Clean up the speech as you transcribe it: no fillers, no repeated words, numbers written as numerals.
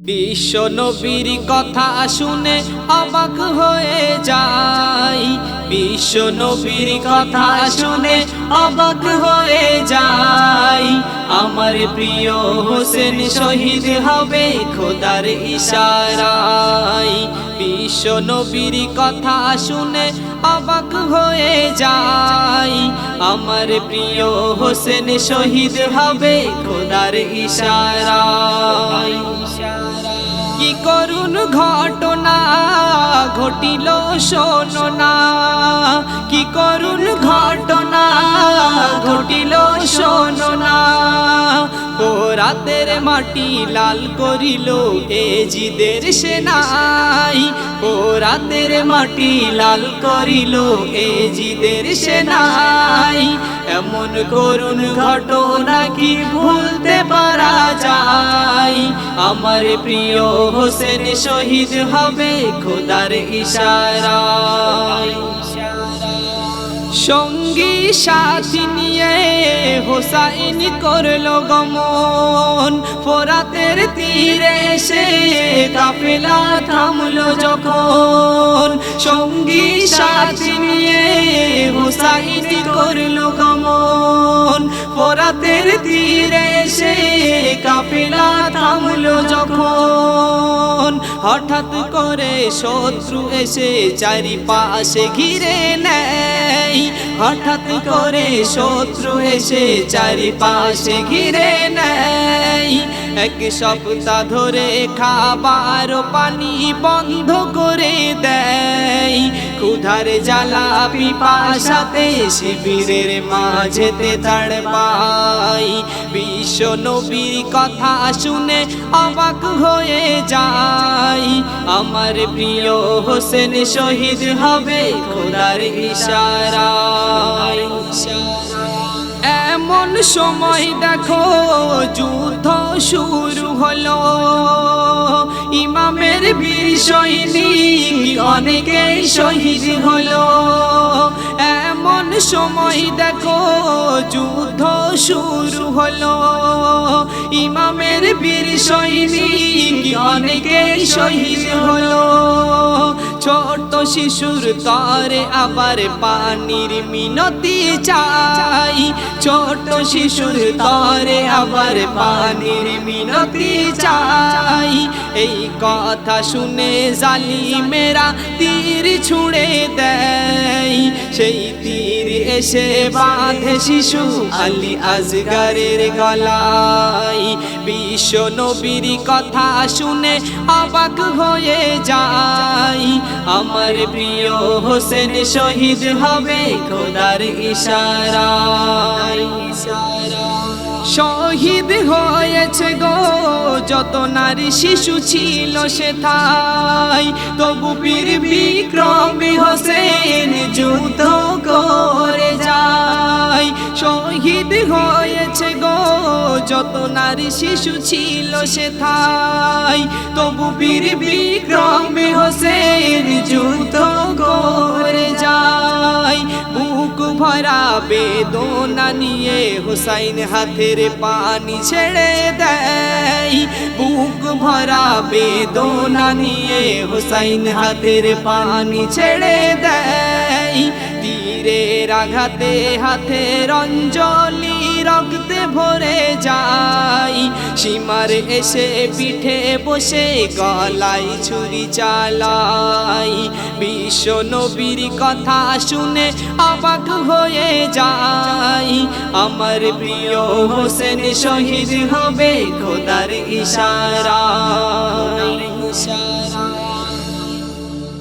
বিশ্ব নবীর কথা শুনে অবাক হয়ে যাই। বিশ্ব নবীর কথা শুনে অবাক হয়ে যাই। আমার প্রিয় হোসেন শহীদ হবে খোদার ইশারায়। বিশ্ব নবীর কথা শুনে অবাক হয়ে যাই। আমার প্রিয় হোসেন শহীদ হবে খোদার ইশারায়। কি করুণ ঘটনা ঘটিল শোনো না, কি করুণ ঘটনা ঘটিল শোনো না। পোরাতের মাটি লাল করিল এজিদের সেনাই। পোরাতের মাটি লাল করিল এজিদের সেনাই। এমন করুণ ঘটনা কি ভুলতে পারা যায়? আমার প্রিয় হোসেন শহীদ হবে খোদার ইশারায়। সঙ্গী সাথী নিয়ে হোসাইন করলো গমন। ফোরাতের তীরে এসে কাফেলা থামলো যখন। সঙ্গী সাথী নিয়ে হোসাইন করলো গমন। ফোরাতের তীরে এসে কাফেলা থামলো যখন। হঠাৎ করে শত্রু এসে চারিপাশে ঘিরে নেয়। হঠাৎ করে শত্রু এসে চারিপাশে ঘিরে নেয়। এক সপ্তাহ ধরে খাবার পানি বন্ধ করে দেয়। ক্ষুধার জ্বালা পিপাসাতে শিবিরের মাঝেতে তাড় পাই। বিশ্ব নবীর কথা শুনে অবাক হয়ে যাই। আমার প্রিয় হোসেন শহীদ হবে খোদার ইশারায়। এমন সময় দেখো যুদ্ধ শুরু হলো। ইমামের বীর সৈনিক অনেকেই শহীদ হলো। এমন সময় দেখো যুদ্ধ শুরু হলো। ইমামের বীর সৈনিক অনেকেই শহীদ হলো। ছোট শিশুর তরে আবার পানির মিনতি চাই। ছোট শিশুর তরে আবার পানির মিনতি চাই। এই কথা শুনে জালিমেরা তীর ছুঁড়ে দেয়। সেই তীর এসে বাঁধে শিশু আলী আসগরের গলায়। বিশ্ব নবীর কথা শুনে অবাক হয়ে যাই। আমার প্রিয় হোসেন শহীদ হবে খোদার ইশারায়। শহীদ হয়েছে গো যত নারী শিশু ছিল সেথায়। তবু বীর বিক্রমী হোসেন যুদ্ধ করে যায়। শহীদ হয়েছে গো যত নারী শিশু ছিল সেথায়। তবু বীর বিক্রমী হোসেন যুদ্ধ করে যায়। বুক ভরা বেদনা নিয়ে হোসাইন হাতের পানি ছেড়ে দেয়। বুক ভরা বেদনা নিয়ে হোসাইন হাতের পানি ছেড়ে দেয়। তীরের আঘাতে হাতের অঞ্জলি রক্তে ভরে যায়। সীমার এসে পিঠে বসে গলায় ছুরি চালাই। বিশ্ব নবীর কথা শুনে অবাক হয়ে যাই। আমার প্রিয় হোসেন শহীদ হবে খোদার ইশারায়।